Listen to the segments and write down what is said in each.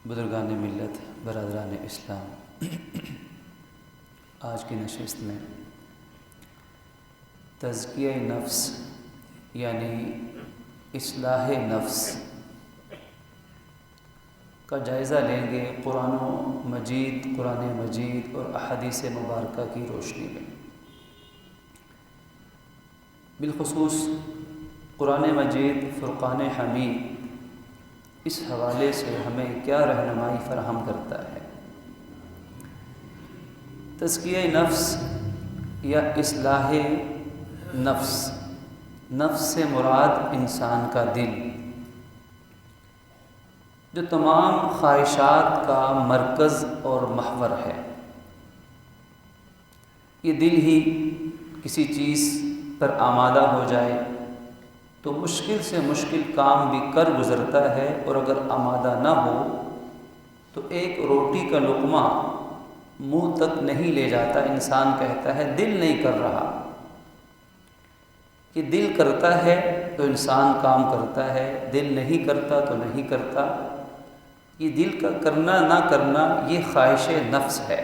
بزرگان ملت، برادران اسلام، آج کی نشست میں تزکیہ نفس یعنی اصلاح نفس کا جائزہ لیں گے قرآن مجید اور احادیث مبارکہ کی روشنی میں۔ بالخصوص قرآن مجید فرقان حمید اس حوالے سے ہمیں کیا رہنمائی فراہم کرتا ہے۔ تزکیہ نفس یا اصلاح نفس سے مراد انسان کا دل، جو تمام خواہشات کا مرکز اور محور ہے۔ یہ دل ہی کسی چیز پر آمادہ ہو جائے تو مشکل سے مشکل کام بھی کر گزرتا ہے، اور اگر آمادہ نہ ہو تو ایک روٹی کا لقمہ منہ تک نہیں لے جاتا۔ انسان کہتا ہے دل نہیں کر رہا۔ کہ دل کرتا ہے تو انسان کام کرتا ہے، دل نہیں کرتا تو نہیں کرتا۔ یہ دل کا کرنا نہ کرنا یہ خواہش نفس ہے۔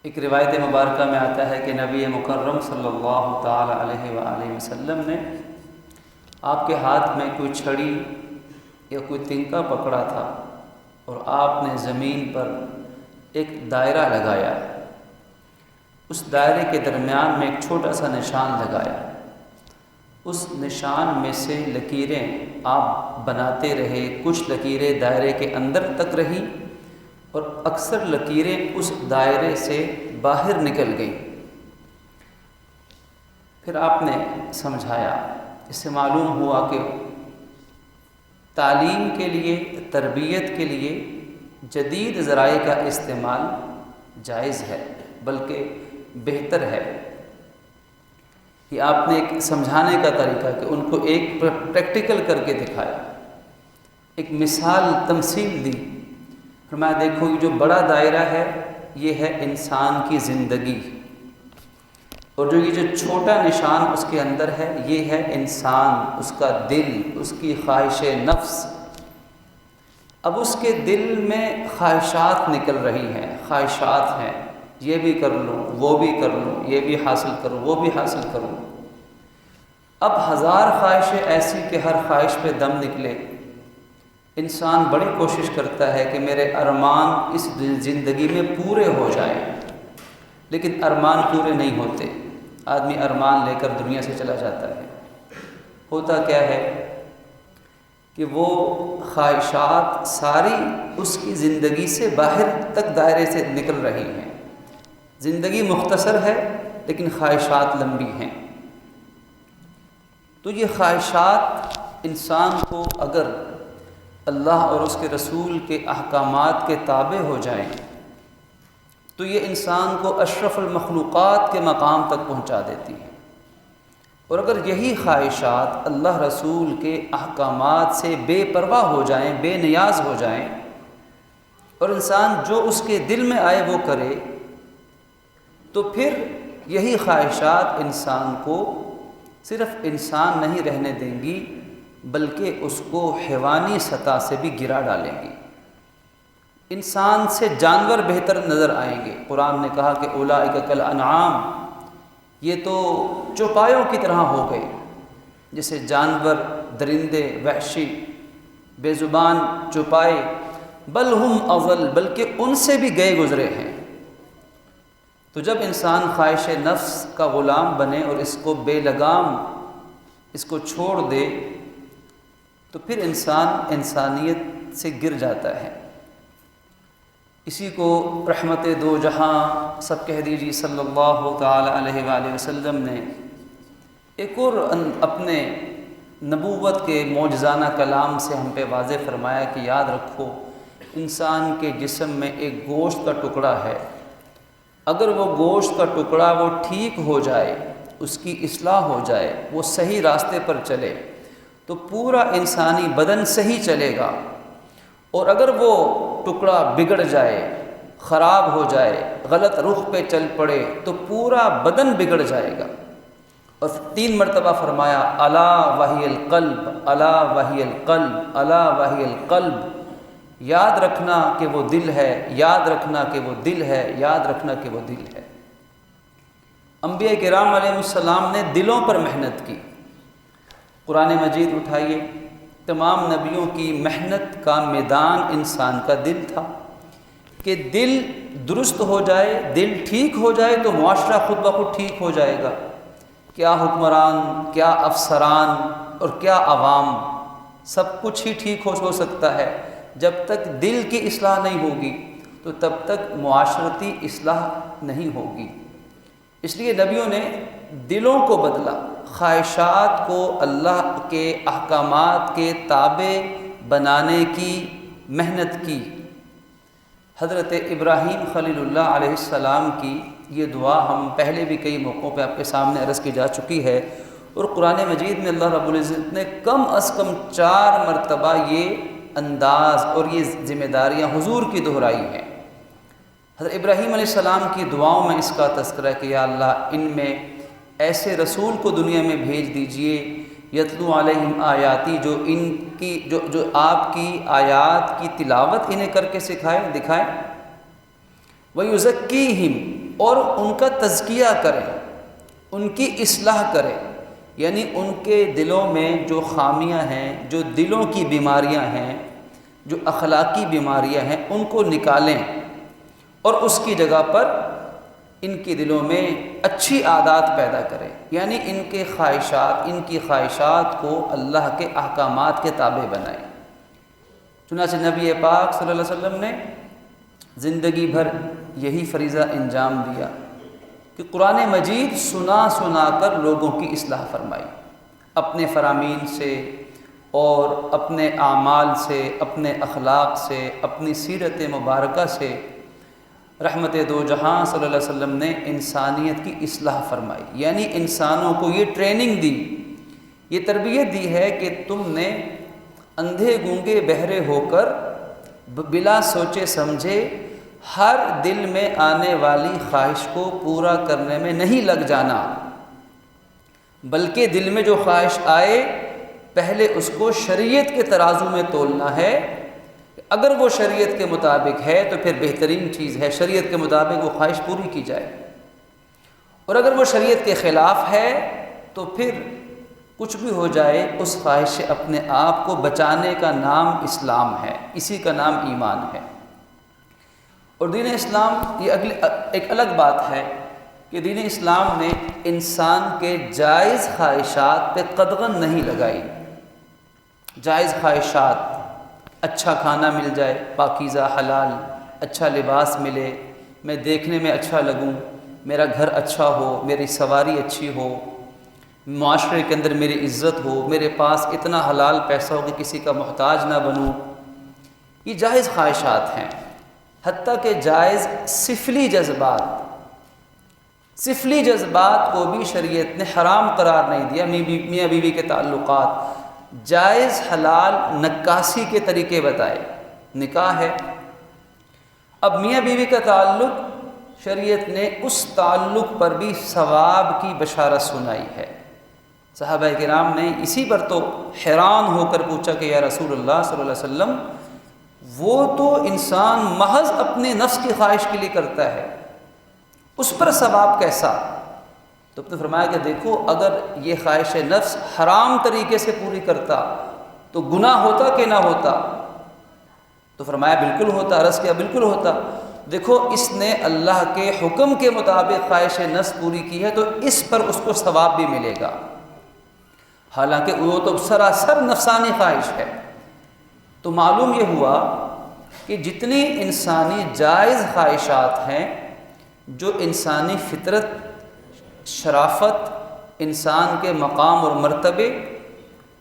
ایک روایت مبارکہ میں آتا ہے کہ نبی مکرم صلی اللہ تعالی علیہ وآلہ وسلم نے آپ کے ہاتھ میں کوئی چھڑی یا کوئی تنکا پکڑا تھا، اور آپ نے زمین پر ایک دائرہ لگایا۔ اس دائرے کے درمیان میں ایک چھوٹا سا نشان لگایا۔ اس نشان میں سے لکیریں آپ بناتے رہے، کچھ لکیریں دائرے کے اندر تک رہیں اور اکثر لکیریں اس دائرے سے باہر نکل گئیں۔ پھر آپ نے سمجھایا، اس سے معلوم ہوا کہ تعلیم کے لیے، تربیت کے لیے جدید ذرائع کا استعمال جائز ہے، بلکہ بہتر ہے۔ یہ آپ نے ایک سمجھانے کا طریقہ کہ ان کو ایک پریکٹیکل کر کے دکھایا، ایک مثال تمثیل دی۔ فرمایا دیکھو یہ جو بڑا دائرہ ہے یہ ہے انسان کی زندگی، اور جو یہ جو چھوٹا نشان اس کے اندر ہے یہ ہے انسان، اس کا دل، اس کی خواہش نفس۔ اب اس کے دل میں خواہشات نکل رہی ہیں، خواہشات ہیں، یہ بھی کر لوں، وہ بھی کر لوں، یہ بھی حاصل کروں، وہ بھی حاصل کروں۔ اب ہزار خواہشیں ایسی کہ ہر خواہش پہ دم نکلے۔ انسان بڑی کوشش کرتا ہے کہ میرے ارمان اس زندگی میں پورے ہو جائیں، لیکن ارمان پورے نہیں ہوتے۔ آدمی ارمان لے کر دنیا سے چلا جاتا ہے۔ ہوتا کیا ہے کہ وہ خواہشات ساری اس کی زندگی سے باہر تک دائرے سے نکل رہی ہیں۔ زندگی مختصر ہے لیکن خواہشات لمبی ہیں۔ تو یہ خواہشات انسان کو اگر اللہ اور اس کے رسول کے احکامات کے تابع ہو جائیں تو یہ انسان کو اشرف المخلوقات کے مقام تک پہنچا دیتی ہے۔ اور اگر یہی خواہشات اللہ رسول کے احکامات سے بے پرواہ ہو جائیں، بے نیاز ہو جائیں، اور انسان جو اس کے دل میں آئے وہ کرے، تو پھر یہی خواہشات انسان کو صرف انسان نہیں رہنے دیں گی، بلکہ اس کو حیوانی سطح سے بھی گرا ڈالیں گی۔ انسان سے جانور بہتر نظر آئیں گے۔ قرآن نے کہا کہ اولئک کالانعام، یہ تو چوپایوں کی طرح ہو گئے، جیسے جانور، درندے، وحشی، بے زبان چوپائے، بل ہم اضل، بلکہ ان سے بھی گئے گزرے ہیں۔ تو جب انسان خواہش نفس کا غلام بنے اور اس کو بے لگام اس کو چھوڑ دے تو پھر انسان انسانیت سے گر جاتا ہے۔ اسی کو رحمت دو جہاں سب کہہ دیجیے صلی اللہ تعالی علیہ وآلہ وسلم نے ایک اور اپنے نبوت کے معجزانہ کلام سے ہم پہ واضح فرمایا کہ یاد رکھو انسان کے جسم میں ایک گوشت کا ٹکڑا ہے، اگر وہ گوشت کا ٹکڑا وہ ٹھیک ہو جائے، اس کی اصلاح ہو جائے، وہ صحیح راستے پر چلے تو پورا انسانی بدن صحیح چلے گا، اور اگر وہ ٹکڑا بگڑ جائے، خراب ہو جائے، غلط رخ پہ چل پڑے تو پورا بدن بگڑ جائے گا۔ اور 3 مرتبہ فرمایا الا وہی القلب، الا وہی القلب، الا وہی القلب، یاد رکھنا کہ وہ دل ہے، یاد رکھنا کہ وہ دل ہے، یاد رکھنا کہ وہ دل ہے۔ انبیاء کرام علیہ السلام نے دلوں پر محنت کی۔ قرآن مجید اٹھائیے، تمام نبیوں کی محنت کا میدان انسان کا دل تھا کہ دل درست ہو جائے، دل ٹھیک ہو جائے تو معاشرہ خود بخود ٹھیک ہو جائے گا۔ کیا حکمران، کیا افسران اور کیا عوام، سب کچھ ہی ٹھیک ہو سکتا ہے۔ جب تک دل کی اصلاح نہیں ہوگی تو تب تک معاشرتی اصلاح نہیں ہوگی۔ اس لیے نبیوں نے دلوں کو بدلا، خواہشات کو اللہ کے احکامات کے تابع بنانے کی محنت کی۔ حضرت ابراہیم خلیل اللہ علیہ السلام کی یہ دعا ہم پہلے بھی کئی موقعوں پہ آپ کے سامنے عرض کی جا چکی ہے، اور قرآن مجید میں اللہ رب العزت نے کم از کم 4 مرتبہ یہ انداز اور یہ ذمہ داریاں حضور کی دہرائی ہیں۔ حضرت ابراہیم علیہ السلام کی دعاؤں میں اس کا تذکرہ ہے کہ یا اللہ ان میں ایسے رسول کو دنیا میں بھیج دیجئے یتلو علیہم آیاتی، جو ان کی جو آپ کی آیات کی تلاوت انہیں کر کے دکھائے، وَيُزَكِّيهِمْ، اور ان کا تزکیہ کرے، ان کی اصلاح کرے، یعنی ان کے دلوں میں جو خامیاں ہیں، جو دلوں کی بیماریاں ہیں، جو اخلاقی بیماریاں ہیں، ان کو نکالیں اور اس کی جگہ پر ان کے دلوں میں اچھی عادات پیدا کریں، یعنی ان کی خواہشات کو اللہ کے احکامات کے تابع بنائیں۔ چنانچہ نبی پاک صلی اللہ علیہ وسلم نے زندگی بھر یہی فریضہ انجام دیا کہ قرآن مجید سنا کر لوگوں کی اصلاح فرمائی، اپنے فرامین سے اور اپنے اعمال سے، اپنے اخلاق سے، اپنی سیرت مبارکہ سے رحمت دو جہاں صلی اللہ علیہ وسلم نے انسانیت کی اصلاح فرمائی، یعنی انسانوں کو یہ ٹریننگ دی، یہ تربیت دی ہے کہ تم نے اندھے گونگے بہرے ہو کر بلا سوچے سمجھے ہر دل میں آنے والی خواہش کو پورا کرنے میں نہیں لگ جانا، بلکہ دل میں جو خواہش آئے پہلے اس کو شریعت کے ترازو میں تولنا ہے۔ اگر وہ شریعت کے مطابق ہے تو پھر بہترین چیز ہے، شریعت کے مطابق وہ خواہش پوری کی جائے، اور اگر وہ شریعت کے خلاف ہے تو پھر کچھ بھی ہو جائے اس خواہش سے اپنے آپ کو بچانے کا نام اسلام ہے، اسی کا نام ایمان ہے۔ اور دین اسلام یہ ایک الگ بات ہے کہ دین اسلام نے انسان کے جائز خواہشات پہ قدغن نہیں لگائی۔ جائز خواہشات، اچھا کھانا مل جائے، پاکیزہ حلال، اچھا لباس ملے، میں دیکھنے میں اچھا لگوں، میرا گھر اچھا ہو، میری سواری اچھی ہو، معاشرے کے اندر میری عزت ہو، میرے پاس اتنا حلال پیسہ ہو کہ کسی کا محتاج نہ بنوں، یہ جائز خواہشات ہیں۔ حتیٰ کہ جائز سفلی جذبات کو بھی شریعت نے حرام قرار نہیں دیا۔ میاں بیوی کے تعلقات، جائز حلال نکاسی کے طریقے بتائے، نکاح ہے۔ اب میاں بیوی کا تعلق، شریعت نے اس تعلق پر بھی ثواب کی بشارت سنائی ہے۔ صحابہ کرام نے اسی پر تو حیران ہو کر پوچھا کہ یا رسول اللہ صلی اللہ علیہ وسلم، وہ تو انسان محض اپنے نفس کی خواہش کے لیے کرتا ہے، اس پر ثواب کیسا؟ تو نے فرمایا کہ دیکھو، اگر یہ خواہش نفس حرام طریقے سے پوری کرتا تو گناہ ہوتا کہ نہ ہوتا؟ تو فرمایا بالکل ہوتا۔ عرض کیا بالکل ہوتا۔ دیکھو، اس نے اللہ کے حکم کے مطابق خواہش نفس پوری کی ہے تو اس پر اس کو ثواب بھی ملے گا، حالانکہ وہ تو سراسر نفسانی خواہش ہے۔ تو معلوم یہ ہوا کہ جتنی انسانی جائز خواہشات ہیں، جو انسانی فطرت، شرافت، انسان کے مقام اور مرتبے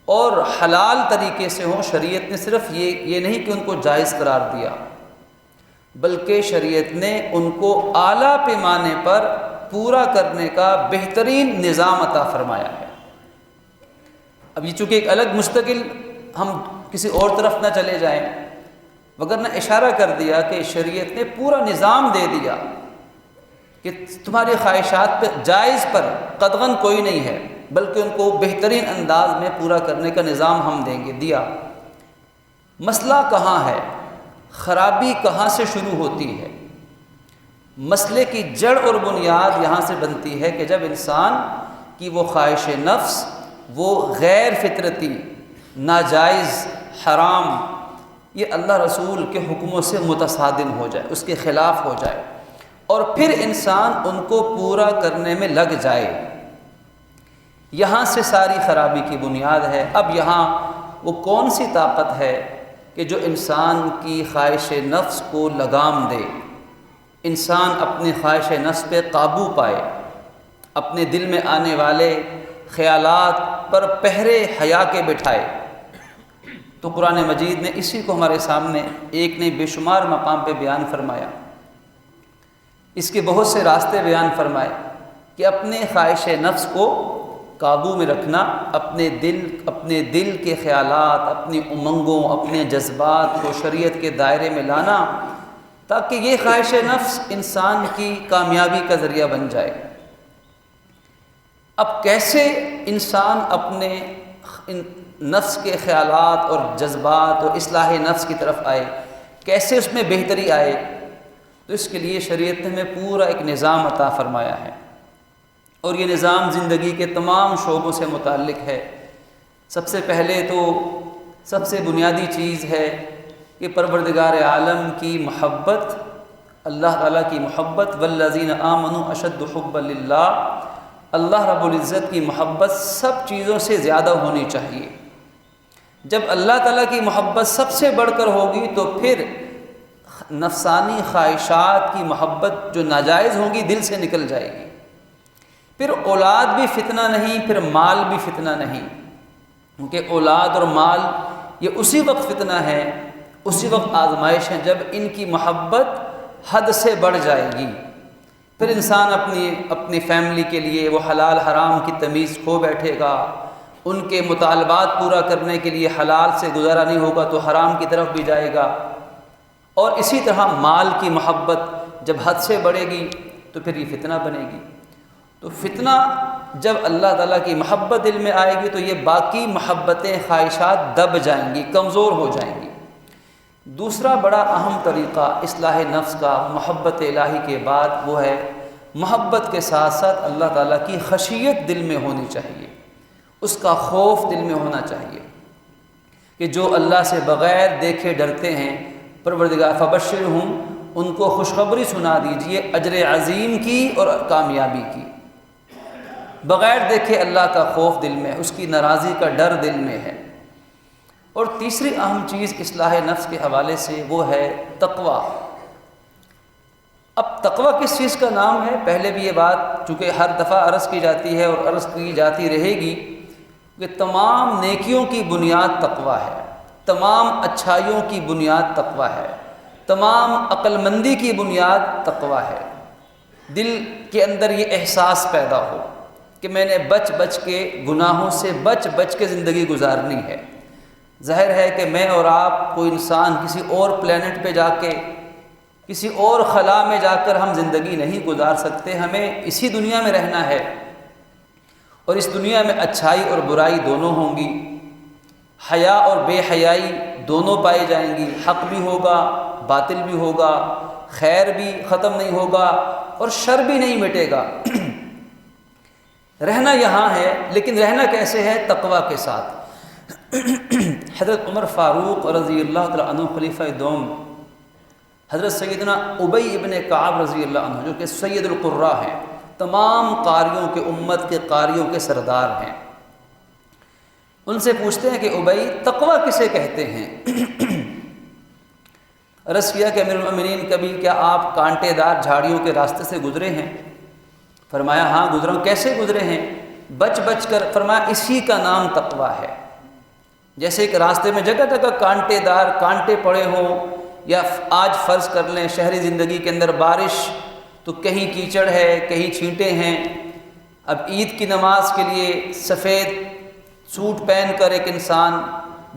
اور حلال طریقے سے ہوں، شریعت نے صرف یہ نہیں کہ ان کو جائز قرار دیا، بلکہ شریعت نے ان کو اعلیٰ پیمانے پر پورا کرنے کا بہترین نظام عطا فرمایا ہے۔ اب یہ چونکہ ایک الگ مستقل، ہم کسی اور طرف نہ چلے جائیں، وگرنہ اشارہ کر دیا کہ شریعت نے پورا نظام دے دیا کہ تمہاری خواہشات پہ جائز پر قدغن کوئی نہیں ہے، بلکہ ان کو بہترین انداز میں پورا کرنے کا نظام ہم دیں گے، دیا۔ مسئلہ کہاں ہے؟ خرابی کہاں سے شروع ہوتی ہے؟ مسئلے کی جڑ اور بنیاد یہاں سے بنتی ہے کہ جب انسان کی وہ خواہش نفس، وہ غیر فطرتی، ناجائز، حرام، یہ اللہ رسول کے حکموں سے متصادم ہو جائے، اس کے خلاف ہو جائے، اور پھر انسان ان کو پورا کرنے میں لگ جائے۔ یہاں سے ساری خرابی کی بنیاد ہے۔ اب یہاں وہ کون سی طاقت ہے کہ جو انسان کی خواہش نفس کو لگام دے، انسان اپنی خواہش نفس پہ قابو پائے، اپنے دل میں آنے والے خیالات پر پہرے حیا کے بٹھائے؟ تو قرآن مجید نے اسی کو ہمارے سامنے ایک نہیں بے شمار مقام پہ بیان فرمایا، اس کے بہت سے راستے بیان فرمائے کہ اپنے خواہش نفس کو قابو میں رکھنا، اپنے دل کے خیالات، اپنی امنگوں، اپنے جذبات کو شریعت کے دائرے میں لانا، تاکہ یہ خواہش نفس انسان کی کامیابی کا ذریعہ بن جائے۔ اب کیسے انسان اپنے نفس کے خیالات اور جذبات اور اصلاح نفس کی طرف آئے، کیسے اس میں بہتری آئے؟ تو اس کے لیے شریعت نے ہمیں پورا ایک نظام عطا فرمایا ہے، اور یہ نظام زندگی کے تمام شعبوں سے متعلق ہے۔ سب سے پہلے تو سب سے بنیادی چیز ہے کہ پروردگار عالم کی محبت، اللہ تعالیٰ کی محبت، والذین آمنوا اشد حبا للہ، اللہ رب العزت کی محبت سب چیزوں سے زیادہ ہونی چاہیے۔ جب اللہ تعالیٰ کی محبت سب سے بڑھ کر ہوگی تو پھر نفسانی خواہشات کی محبت جو ناجائز ہوں گی دل سے نکل جائے گی۔ پھر اولاد بھی فتنہ نہیں، پھر مال بھی فتنہ نہیں، کیونکہ اولاد اور مال یہ اسی وقت فتنہ ہے، اسی وقت آزمائش ہے جب ان کی محبت حد سے بڑھ جائے گی۔ پھر انسان اپنی فیملی کے لیے وہ حلال حرام کی تمیز کھو بیٹھے گا، ان کے مطالبات پورا کرنے کے لیے حلال سے گزارا نہیں ہوگا تو حرام کی طرف بھی جائے گا، اور اسی طرح مال کی محبت جب حد سے بڑھے گی تو پھر یہ فتنہ بنے گی۔ تو فتنہ جب اللہ تعالیٰ کی محبت دل میں آئے گی تو یہ باقی محبتیں، خواہشات دب جائیں گی، کمزور ہو جائیں گی۔ دوسرا بڑا اہم طریقہ اصلاح نفس کا محبت الہی کے بعد وہ ہے محبت کے ساتھ ساتھ اللہ تعالیٰ کی خشیت دل میں ہونی چاہیے، اس کا خوف دل میں ہونا چاہیے کہ جو اللہ سے بغیر دیکھے ڈرتے ہیں، پروردگار فبشرہم، ان کو خوشخبری سنا دیجئے اجر عظیم کی اور کامیابی کی۔ بغیر دیکھے اللہ کا خوف دل میں، اس کی ناراضی کا ڈر دل میں ہے۔ اور تیسری اہم چیز اصلاح نفس کے حوالے سے وہ ہے تقوی۔ اب تقوی کس چیز کا نام ہے؟ پہلے بھی یہ بات چونکہ ہر دفعہ عرض کی جاتی ہے اور عرض کی جاتی رہے گی کہ تمام نیکیوں کی بنیاد تقوی ہے، تمام اچھائیوں کی بنیاد تقوی ہے، تمام عقل مندی کی بنیاد تقوی ہے۔ دل کے اندر یہ احساس پیدا ہو کہ میں نے بچ کے گناہوں سے بچ کے زندگی گزارنی ہے۔ ظاہر ہے کہ میں اور آپ، کوئی انسان کسی اور پلینٹ پہ جا کے، کسی اور خلا میں جا کر ہم زندگی نہیں گزار سکتے، ہمیں اسی دنیا میں رہنا ہے، اور اس دنیا میں اچھائی اور برائی دونوں ہوں گی، حیا اور بے حیائی دونوں پائی جائیں گی، حق بھی ہوگا، باطل بھی ہوگا، خیر بھی ختم نہیں ہوگا اور شر بھی نہیں مٹے گا۔ رہنا یہاں ہے، لیکن رہنا کیسے ہے؟ تقوی کے ساتھ۔ حضرت عمر فاروق رضی اللہ تعالیٰ عنہ خلیفہ دوم، حضرت سیدنا ابی ابن کعب رضی اللہ عنہ جو کہ سید القراء ہیں، تمام قاریوں کے، امت کے قاریوں کے سردار ہیں، ان سے پوچھتے ہیں کہ ابی، تقوی کسے کہتے ہیں؟ عرض کیا کہ امیر المؤمنین کبھی کیا آپ کانٹے دار جھاڑیوں کے راستے سے گزرے ہیں؟ فرمایا ہاں گزرا ہوں۔ کیسے گزرے ہیں؟ بچ کر۔ فرمایا اسی کا نام تقوی ہے۔ جیسے ایک راستے میں جگہ جگہ کانٹے دار کانٹے پڑے ہوں، یا آج فرض کر لیں شہری زندگی کے اندر بارش تو کہیں کیچڑ ہے، کہیں چھینٹے ہیں۔ اب عید کی نماز کے لیے سفید سوٹ پہن کر ایک انسان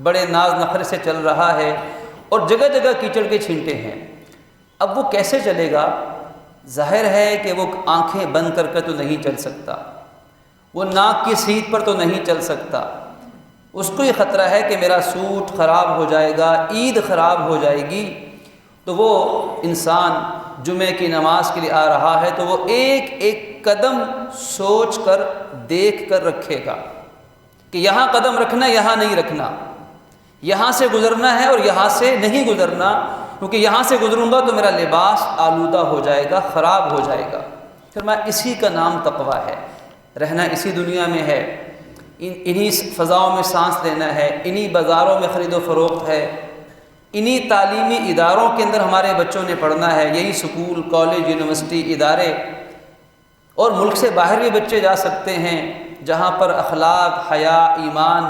بڑے ناز نخرے سے چل رہا ہے اور جگہ جگہ کیچڑ کے چھینٹے ہیں۔ اب وہ کیسے چلے گا؟ ظاہر ہے کہ وہ آنکھیں بند کر کے تو نہیں چل سکتا، وہ ناک کی سیٹ پر تو نہیں چل سکتا، اس کو یہ خطرہ ہے کہ میرا سوٹ خراب ہو جائے گا، عید خراب ہو جائے گی، تو وہ انسان جمعے کی نماز کے لیے آ رہا ہے تو وہ ایک ایک قدم سوچ کر دیکھ کر رکھے گا کہ یہاں قدم رکھنا، یہاں نہیں رکھنا، یہاں سے گزرنا ہے اور یہاں سے نہیں گزرنا، کیونکہ یہاں سے گزروں گا تو میرا لباس آلودہ ہو جائے گا، خراب ہو جائے گا۔ پھر میں اسی کا نام تقویٰ ہے، رہنا اسی دنیا میں ہے، انہی فضاؤں میں سانس لینا ہے، انہی بازاروں میں خرید و فروخت ہے، انہی تعلیمی اداروں کے اندر ہمارے بچوں نے پڑھنا ہے، یہی سکول، کالج، یونیورسٹی، ادارے، اور ملک سے باہر بھی بچے جا سکتے ہیں جہاں پر اخلاق، حیا، ایمان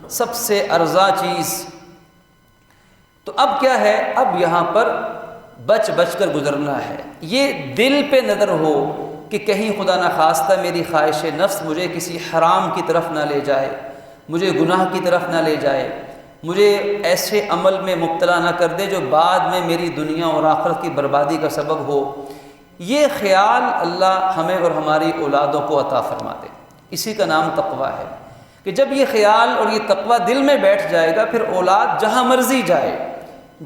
سب سے ارزاں چیز۔ تو اب کیا ہے، اب یہاں پر بچ بچ کر گزرنا ہے، یہ دل پہ نظر ہو کہ کہیں خدا نخواستہ میری خواہش نفس مجھے کسی حرام کی طرف نہ لے جائے، مجھے گناہ کی طرف نہ لے جائے، مجھے ایسے عمل میں مبتلا نہ کر دے جو بعد میں میری دنیا اور آخرت کی بربادی کا سبب ہو۔ یہ خیال اللہ ہمیں اور ہماری اولادوں کو عطا فرما دے، اسی کا نام تقویٰ ہے کہ جب یہ خیال اور یہ تقویٰ دل میں بیٹھ جائے گا، پھر اولاد جہاں مرضی جائے،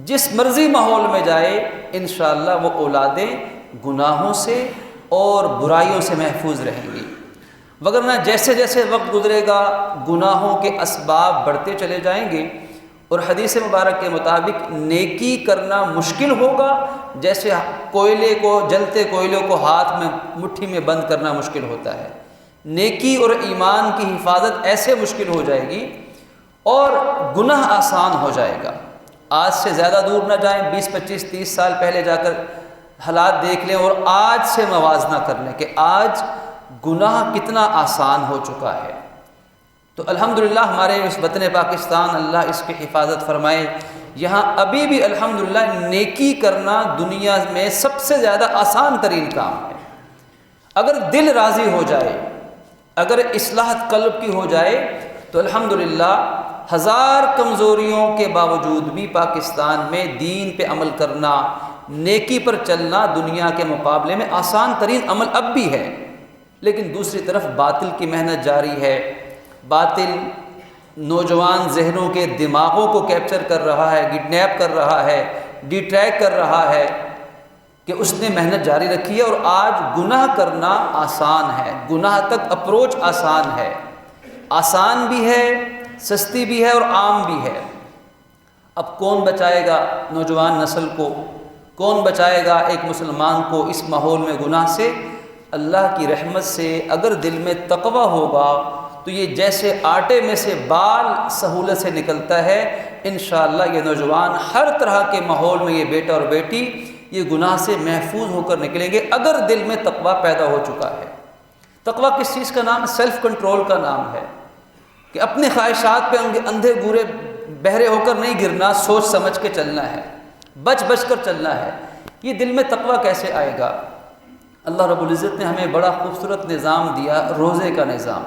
جس مرضی ماحول میں جائے، انشاءاللہ وہ اولادیں گناہوں سے اور برائیوں سے محفوظ رہیں گی۔ وگرنہ جیسے جیسے وقت گزرے گا گناہوں کے اسباب بڑھتے چلے جائیں گے، اور حدیث مبارک کے مطابق نیکی کرنا مشکل ہوگا جیسے کوئلے کو، جلتے کوئلے کو ہاتھ میں مٹھی میں بند کرنا مشکل ہوتا ہے۔ نیکی اور ایمان کی حفاظت ایسے مشکل ہو جائے گی اور گناہ آسان ہو جائے گا۔ آج سے زیادہ دور نہ جائیں، 20، 25، 30 سال پہلے جا کر حالات دیکھ لیں اور آج سے موازنہ کر لیں کہ آج گناہ کتنا آسان ہو چکا ہے۔ تو الحمدللہ ہمارے اس وطن پاکستان، اللہ اس کی حفاظت فرمائے، یہاں ابھی بھی الحمدللہ نیکی کرنا دنیا میں سب سے زیادہ آسان ترین کام ہے۔ اگر دل راضی ہو جائے، اگر اصلاحت قلب کی ہو جائے تو الحمدللہ ہزار کمزوریوں کے باوجود بھی پاکستان میں دین پہ عمل کرنا، نیکی پر چلنا دنیا کے مقابلے میں آسان ترین عمل اب بھی ہے۔ لیکن دوسری طرف باطل کی محنت جاری ہے، باطل نوجوان ذہنوں کے دماغوں کو کیپچر کر رہا ہے، کڈنیپ کر رہا ہے، ڈی ٹریک کر رہا ہے کہ اس نے محنت جاری رکھی ہے، اور آج گناہ کرنا آسان ہے، گناہ تک اپروچ آسان ہے، آسان بھی ہے، سستی بھی ہے اور عام بھی ہے۔ اب کون بچائے گا نوجوان نسل کو، کون بچائے گا ایک مسلمان کو اس ماحول میں گناہ سے؟ اللہ کی رحمت سے اگر دل میں تقویٰ ہوگا تو یہ جیسے آٹے میں سے بال سہولت سے نکلتا ہے، انشاءاللہ یہ نوجوان ہر طرح کے ماحول میں، یہ بیٹا اور بیٹی یہ گناہ سے محفوظ ہو کر نکلیں گے اگر دل میں تقویٰ پیدا ہو چکا ہے۔ تقویٰ کس چیز کا نام؟ سیلف کنٹرول کا نام ہے کہ اپنے خواہشات پہ اندھے گورے بہرے ہو کر نہیں گرنا، سوچ سمجھ کے چلنا ہے، بچ بچ کر چلنا ہے۔ یہ دل میں تقویٰ کیسے آئے گا؟ اللہ رب العزت نے ہمیں بڑا خوبصورت نظام دیا، روزے کا نظام۔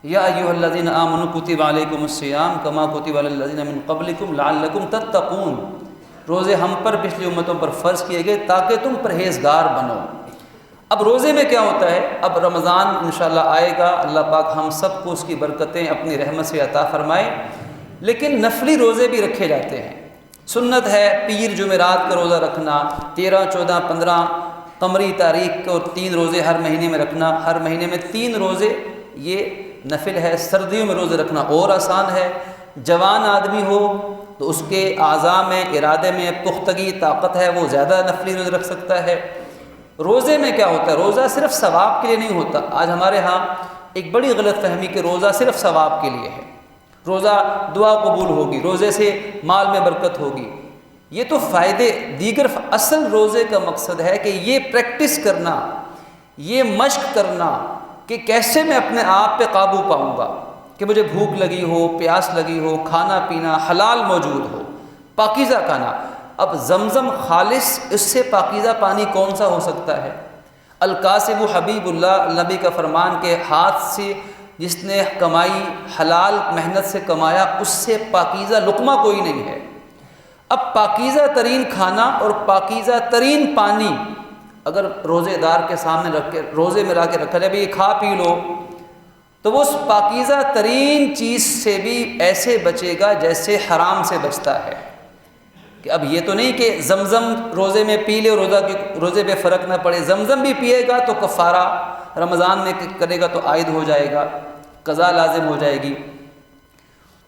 یا ایھا الذین آمنوا کتب علیکم الصیام کما کتب علی الذین من قبلکم لعلکم تتقون۔ روزے ہم پر پچھلی امتوں پر فرض کیے گئے تاکہ تم پرہیزگار بنو۔ اب روزے میں کیا ہوتا ہے؟ اب رمضان انشاءاللہ آئے گا، اللہ پاک ہم سب کو اس کی برکتیں اپنی رحمت سے عطا فرمائے، لیکن نفلی روزے بھی رکھے جاتے ہیں۔ سنت ہے پیر جمعرات کا روزہ رکھنا، 13، 14، 15 قمری تاریخ کو 3 روزے ہر مہینے میں رکھنا، ہر مہینے میں 3 روزے، یہ نفل ہے۔ سردیوں میں روزے رکھنا اور آسان ہے۔ جوان آدمی ہو تو اس کے اعضاء میں، ارادے میں پختگی، طاقت ہے، وہ زیادہ نفلی روزے رکھ سکتا ہے۔ روزے میں کیا ہوتا ہے؟ روزہ صرف ثواب کے لیے نہیں ہوتا۔ آج ہمارے ہاں ایک بڑی غلط فہمی کہ روزہ صرف ثواب کے لیے ہے، روزہ دعا قبول ہوگی، روزے سے مال میں برکت ہوگی، یہ تو فائدے دیگر۔ اصل روزے کا مقصد ہے کہ یہ پریکٹس کرنا، یہ مشق کرنا کہ کیسے میں اپنے آپ پہ قابو پاؤں گا، کہ مجھے بھوک لگی ہو، پیاس لگی ہو، کھانا پینا حلال موجود ہو، پاکیزہ کھانا۔ اب زمزم خالص، اس سے پاکیزہ پانی کون سا ہو سکتا ہے؟ القاسب حبیب اللہ، نبی کا فرمان کہ ہاتھ سے جس نے کمائی، حلال محنت سے کمایا، اس سے پاکیزہ لقمہ کوئی نہیں ہے۔ اب پاکیزہ ترین کھانا اور پاکیزہ ترین پانی اگر روزے دار کے سامنے رکھ کے روزے میں لا کے رکھا جائے یہ کھا پی لو، تو وہ اس پاکیزہ ترین چیز سے بھی ایسے بچے گا جیسے حرام سے بچتا ہے۔ کہ اب یہ تو نہیں کہ زمزم روزے میں پی لے، روزے پہ فرق نہ پڑے، زمزم بھی پیے گا تو کفارہ رمضان میں کرے گا تو عائد ہو جائے گا، قضا لازم ہو جائے گی۔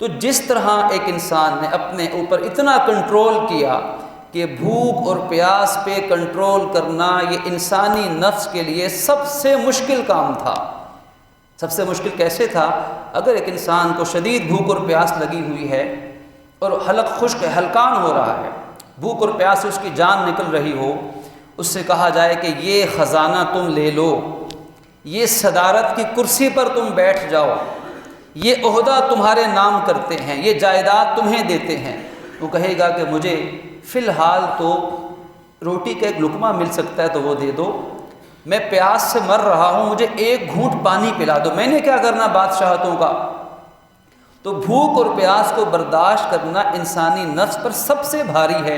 تو جس طرح ایک انسان نے اپنے اوپر اتنا کنٹرول کیا کہ بھوک اور پیاس پہ کنٹرول کرنا یہ انسانی نفس کے لیے سب سے مشکل کام تھا۔ سب سے مشکل کیسے تھا؟ اگر ایک انسان کو شدید بھوک اور پیاس لگی ہوئی ہے اور حلق خشک ہے، ہلکان ہو رہا ہے، بھوک اور پیاس سے اس کی جان نکل رہی ہو، اس سے کہا جائے کہ یہ خزانہ تم لے لو، یہ صدارت کی کرسی پر تم بیٹھ جاؤ، یہ عہدہ تمہارے نام کرتے ہیں، یہ جائیداد تمہیں دیتے ہیں، وہ کہے گا کہ مجھے فی الحال تو روٹی کا ایک لقمہ مل سکتا ہے تو وہ دے دو، میں پیاس سے مر رہا ہوں، مجھے ایک گھونٹ پانی پلا دو، میں نے کیا کرنا بادشاہتوں کا۔ تو بھوک اور پیاس کو برداشت کرنا انسانی نفس پر سب سے بھاری ہے۔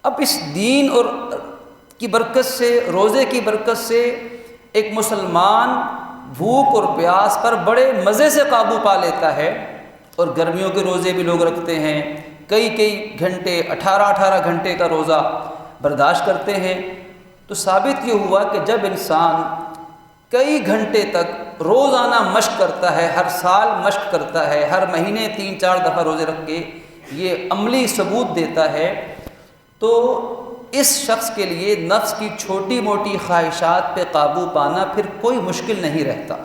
اب اس دین اور کی برکت سے، روزے کی برکت سے ایک مسلمان بھوک اور پیاس پر بڑے مزے سے قابو پا لیتا ہے، اور گرمیوں کے روزے بھی لوگ رکھتے ہیں، کئی گھنٹے 18 گھنٹے کا روزہ برداشت کرتے ہیں۔ تو ثابت یہ ہوا کہ جب انسان کئی گھنٹے تک روزانہ مشق کرتا ہے، ہر سال مشق کرتا ہے، ہر مہینے 3-4 دفعہ روزے رکھ کے یہ عملی ثبوت دیتا ہے، تو اس شخص کے لیے نفس کی چھوٹی موٹی خواہشات پہ قابو پانا پھر کوئی مشکل نہیں رہتا۔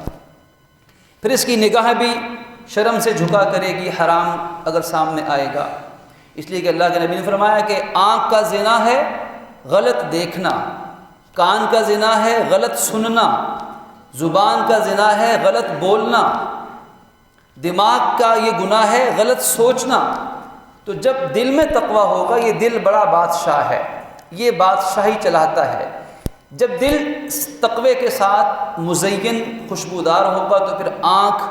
پھر اس کی نگاہ بھی شرم سے جھکا کرے گی حرام اگر سامنے آئے گا، اس لیے کہ اللہ کے نبی نے فرمایا کہ آنکھ کا زنا ہے غلط دیکھنا، کان کا زنا ہے غلط سننا، زبان کا زنا ہے غلط بولنا، دماغ کا یہ گناہ ہے غلط سوچنا۔ تو جب دل میں تقویٰ ہوگا، یہ دل بڑا بادشاہ ہے، یہ بادشاہی چلاتا ہے۔ جب دل تقوی کے ساتھ مزین خوشبودار ہوگا تو پھر آنکھ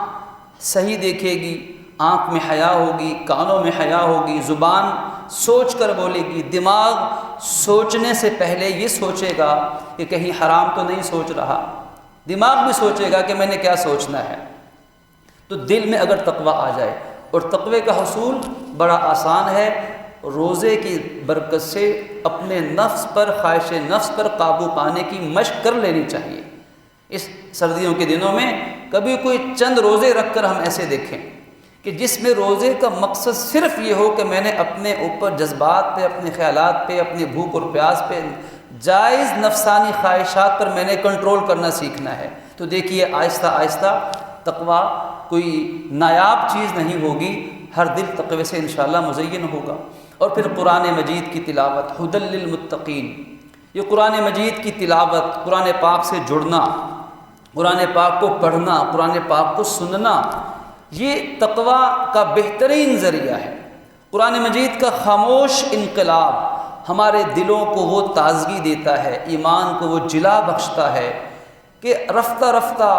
صحیح دیکھے گی، آنکھ میں حیا ہوگی، کانوں میں حیا ہوگی، زبان سوچ کر بولے گی، دماغ سوچنے سے پہلے یہ سوچے گا کہ کہیں حرام تو نہیں سوچ رہا، دماغ بھی سوچے گا کہ میں نے کیا سوچنا ہے۔ تو دل میں اگر تقویٰ آ جائے، اور تقوی کا حصول بڑا آسان ہے، روزے کی برکت سے اپنے نفس پر، خواہش نفس پر قابو پانے کی مشق کر لینی چاہیے۔ اس سردیوں کے دنوں میں کبھی کوئی چند روزے رکھ کر ہم ایسے دیکھیں کہ جس میں روزے کا مقصد صرف یہ ہو کہ میں نے اپنے اوپر جذبات پہ، اپنے خیالات پہ، اپنی بھوک اور پیاس پہ، جائز نفسانی خواہشات پر میں نے کنٹرول کرنا سیکھنا ہے۔ تو دیکھیے آہستہ آہستہ تقویٰ کوئی نایاب چیز نہیں ہوگی، ہر دل تقوی سے انشاءاللہ مزین ہوگا۔ اور پھر قرآن مجید کی تلاوت، ھدی للمتقین، یہ قرآن مجید کی تلاوت، قرآن پاک سے جڑنا، قرآن پاک کو پڑھنا، قرآن پاک کو سننا، یہ تقویٰ کا بہترین ذریعہ ہے۔ قرآن مجید کا خاموش انقلاب ہمارے دلوں کو وہ تازگی دیتا ہے، ایمان کو وہ جلا بخشتا ہے کہ رفتہ رفتہ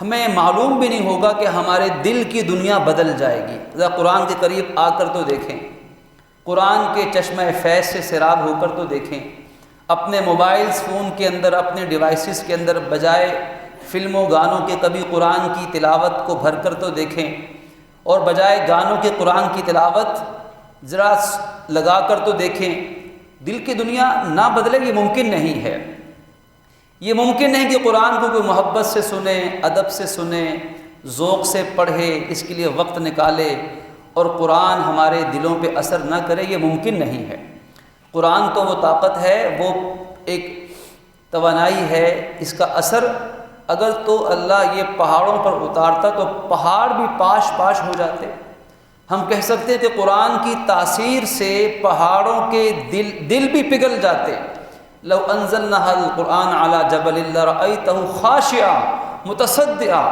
ہمیں معلوم بھی نہیں ہوگا کہ ہمارے دل کی دنیا بدل جائے گی۔ ذرا قرآن کے قریب آ کر تو دیکھیں، قرآن کے چشمہ فیض سے سیراب ہو کر تو دیکھیں، اپنے موبائل فون کے اندر، اپنے ڈیوائسز کے اندر بجائے فلموں گانوں کے کبھی قرآن کی تلاوت کو بھر کر تو دیکھیں، اور بجائے گانوں کے قرآن کی تلاوت ذرا لگا کر تو دیکھیں۔ دل کی دنیا نہ بدلے یہ ممکن نہیں ہے، یہ ممکن نہیں کہ قرآن کو کوئی محبت سے سنے، ادب سے سنے، ذوق سے پڑھے، اس کے لیے وقت نکالے اور قرآن ہمارے دلوں پہ اثر نہ کرے، یہ ممکن نہیں ہے۔ قرآن تو وہ طاقت ہے، وہ ایک توانائی ہے، اس کا اثر اگر تو اللہ یہ پہاڑوں پر اتارتا تو پہاڑ بھی پاش پاش ہو جاتے۔ ہم کہہ سکتے ہیں کہ قرآن کی تاثیر سے پہاڑوں کے دل بھی پگھل جاتے۔ لو انزلنا القرآن علی جبل لرأیتہ خاشعا متصدعا،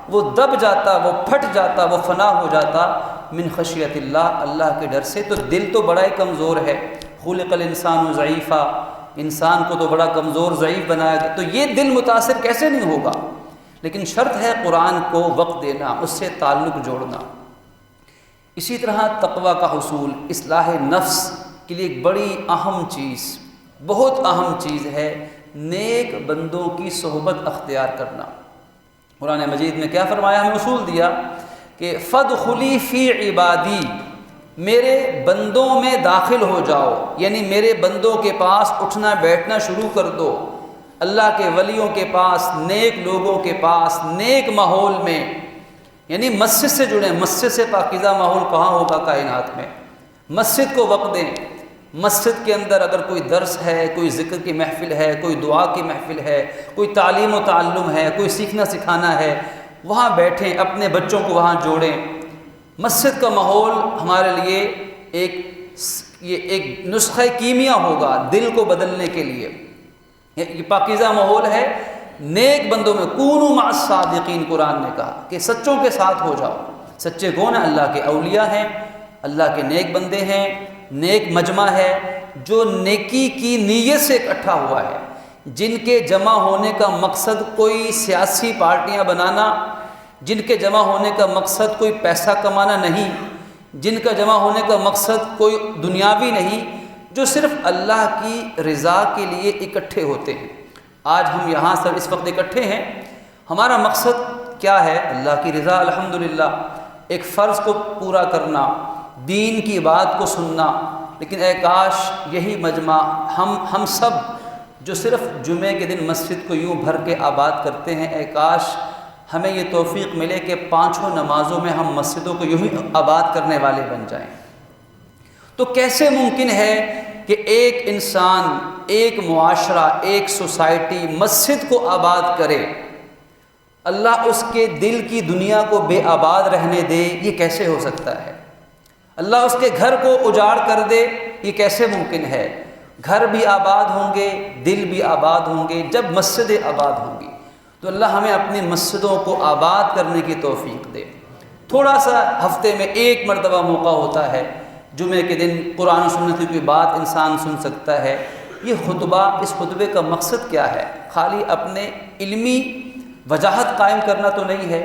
وہ دب جاتا، وہ پھٹ جاتا، وہ فنا ہو جاتا من خشیت اللہ، اللہ کے ڈر سے۔ تو دل تو بڑا ہی کمزور ہے، خلق الانسان ضعیفا، انسان کو تو بڑا کمزور ضعیف بنایا گیا، تو یہ دل متاثر کیسے نہیں ہوگا؟ لیکن شرط ہے قرآن کو وقت دینا، اس سے تعلق جوڑنا۔ اسی طرح تقویٰ کا حصول اصلاح نفس کے لیے ایک بڑی اہم چیز، بہت اہم چیز ہے نیک بندوں کی صحبت اختیار کرنا۔ قرآن مجید میں کیا فرمایا، ہمیں اصول دیا کہ فادخلی فی عبادی، میرے بندوں میں داخل ہو جاؤ، یعنی میرے بندوں کے پاس اٹھنا بیٹھنا شروع کر دو، اللہ کے ولیوں کے پاس، نیک لوگوں کے پاس، نیک ماحول میں، یعنی مسجد سے جڑیں۔ مسجد سے پاکیزہ ماحول کہاں ہوگا کائنات میں؟ مسجد کو وقت دیں۔ مسجد کے اندر اگر کوئی درس ہے، کوئی ذکر کی محفل ہے، کوئی دعا کی محفل ہے، کوئی تعلیم و تعلم ہے، کوئی سیکھنا سکھانا ہے، وہاں بیٹھیں، اپنے بچوں کو وہاں جوڑیں۔ مسجد کا ماحول ہمارے لیے ایک نسخہ کیمیا ہوگا دل کو بدلنے کے لیے۔ یہ پاکیزہ ماحول ہے نیک بندوں میں، کونوا مع الصادقین، قرآن نے کہا کہ سچوں کے ساتھ ہو جاؤ۔ سچے کون ہیں؟ اللہ کے اولیاء ہیں، اللہ کے نیک بندے ہیں، نیک مجمع ہے جو نیکی کی نیت سے اکٹھا ہوا ہے، جن کے جمع ہونے کا مقصد کوئی سیاسی پارٹیاں بنانا، جن کے جمع ہونے کا مقصد کوئی پیسہ کمانا نہیں، جن کا جمع ہونے کا مقصد کوئی دنیاوی نہیں، جو صرف اللہ کی رضا کے لیے اکٹھے ہوتے ہیں۔ آج ہم یہاں سب اس وقت اکٹھے ہیں، ہمارا مقصد کیا ہے؟ اللہ کی رضا، الحمدللہ، ایک فرض کو پورا کرنا، دین کی بات کو سننا۔ لیکن اے کاش یہی مجمع ہم سب جو صرف جمعے کے دن مسجد کو یوں بھر کے آباد کرتے ہیں، اے کاش ہمیں یہ توفیق ملے کہ پانچوں نمازوں میں ہم مسجدوں کو یوں ہی آباد کرنے والے بن جائیں۔ تو کیسے ممکن ہے کہ ایک انسان، ایک معاشرہ، ایک سوسائٹی مسجد کو آباد کرے، اللہ اس کے دل کی دنیا کو بے آباد رہنے دے؟ یہ کیسے ہو سکتا ہے؟ اللہ اس کے گھر کو اجاڑ کر دے، یہ کیسے ممکن ہے؟ گھر بھی آباد ہوں گے، دل بھی آباد ہوں گے جب مسجدیں آباد ہوں گی۔ تو اللہ ہمیں اپنی مسجدوں کو آباد کرنے کی توفیق دے۔ تھوڑا سا ہفتے میں ایک مرتبہ موقع ہوتا ہے، جمعے کے دن قرآن و سنت کی کوئی بات انسان سن سکتا ہے۔ یہ خطبہ، اس خطبے کا مقصد کیا ہے؟ خالی اپنے علمی وجاہت قائم کرنا تو نہیں ہے۔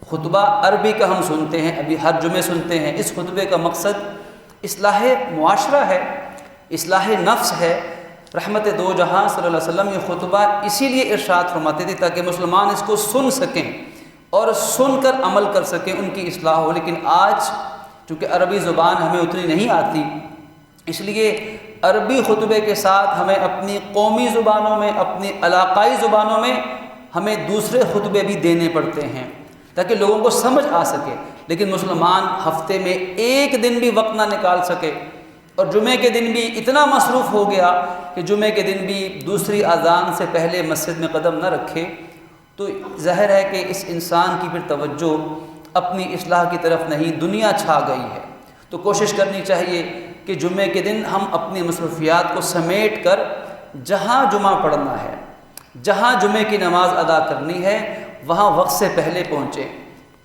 خطبہ عربی کا ہم سنتے ہیں، ابھی ہر جمعے سنتے ہیں۔ اس خطبے کا مقصد اصلاح معاشرہ ہے، اصلاح نفس ہے۔ رحمت دو جہاں صلی اللہ علیہ وسلم یہ خطبہ اسی لیے ارشاد فرماتے تھے تاکہ مسلمان اس کو سن سکیں اور سن کر عمل کر سکیں، ان کی اصلاح ہو۔ لیکن آج چونکہ عربی زبان ہمیں اتنی نہیں آتی، اس لیے عربی خطبے کے ساتھ ہمیں اپنی قومی زبانوں میں، اپنی علاقائی زبانوں میں ہمیں دوسرے خطبے بھی دینے پڑتے ہیں تاکہ لوگوں کو سمجھ آ سکے۔ لیکن مسلمان ہفتے میں ایک دن بھی وقت نہ نکال سکے، اور جمعے کے دن بھی اتنا مصروف ہو گیا کہ جمعے کے دن بھی دوسری اذان سے پہلے مسجد میں قدم نہ رکھے، تو ظاہر ہے کہ اس انسان کی پھر توجہ اپنی اصلاح کی طرف نہیں، دنیا چھا گئی ہے۔ تو کوشش کرنی چاہیے کہ جمعے کے دن ہم اپنی مصروفیات کو سمیٹ کر جہاں جمعہ پڑھنا ہے، جہاں جمعے کی نماز ادا کرنی ہے، وہاں وقت سے پہلے پہنچیں۔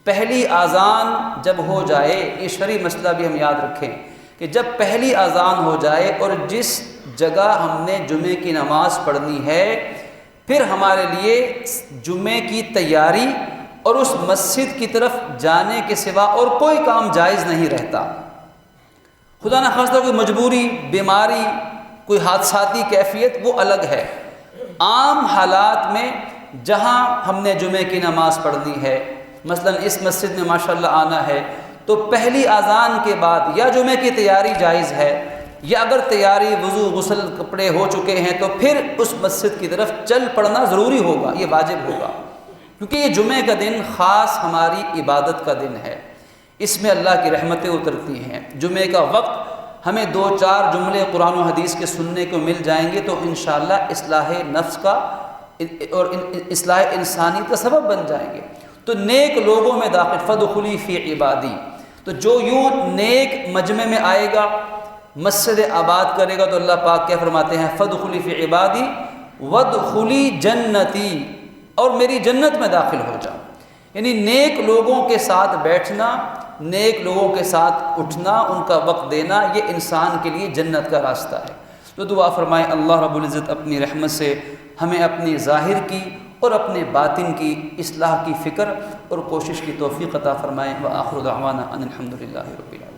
پہلی اذان جب ہو جائے، یہ شرعی مسئلہ بھی ہم یاد رکھیں کہ جب پہلی اذان ہو جائے اور جس جگہ ہم نے جمعے کی نماز پڑھنی ہے، پھر ہمارے لیے جمعے کی تیاری اور اس مسجد کی طرف جانے کے سوا اور کوئی کام جائز نہیں رہتا۔ خدا نخواستہ کوئی مجبوری، بیماری، کوئی حادثاتی کیفیت، وہ الگ ہے۔ عام حالات میں جہاں ہم نے جمعے کی نماز پڑھنی ہے، مثلا اس مسجد میں ماشاءاللہ آنا ہے، تو پہلی اذان کے بعد یا جمعے کی تیاری جائز ہے، یا اگر تیاری وضو غسل کپڑے ہو چکے ہیں تو پھر اس مسجد کی طرف چل پڑنا ضروری ہوگا، یہ واجب ہوگا، کیونکہ یہ جمعے کا دن خاص ہماری عبادت کا دن ہے، اس میں اللہ کی رحمتیں اترتی ہیں۔ جمعے کا وقت ہمیں 2-4 جملے قرآن و حدیث کے سننے کو مل جائیں گے تو انشاءاللہ اصلاح نفس کا اور اصلاح انسانیت کا سبب بن جائیں گے۔ تو نیک لوگوں میں داخل، فادخلی فی عبادی، تو جو یوں نیک مجمع میں آئے گا، مسجد آباد کرے گا، تو اللہ پاک کیا فرماتے ہیں؟ فادخلی فی عبادی وادخلی جنتی، اور میری جنت میں داخل ہو جاؤ۔ یعنی نیک لوگوں کے ساتھ بیٹھنا، نیک لوگوں کے ساتھ اٹھنا، ان کا وقت دینا، یہ انسان کے لیے جنت کا راستہ ہے۔ تو دعا فرمائیں اللہ رب العزت اپنی رحمت سے ہمیں اپنی ظاہر کی اور اپنے باطن کی اصلاح کی فکر اور کوشش کی توفیق عطا فرمائیں۔ وآخر دعوانا ان الحمد للہ رب العالمین۔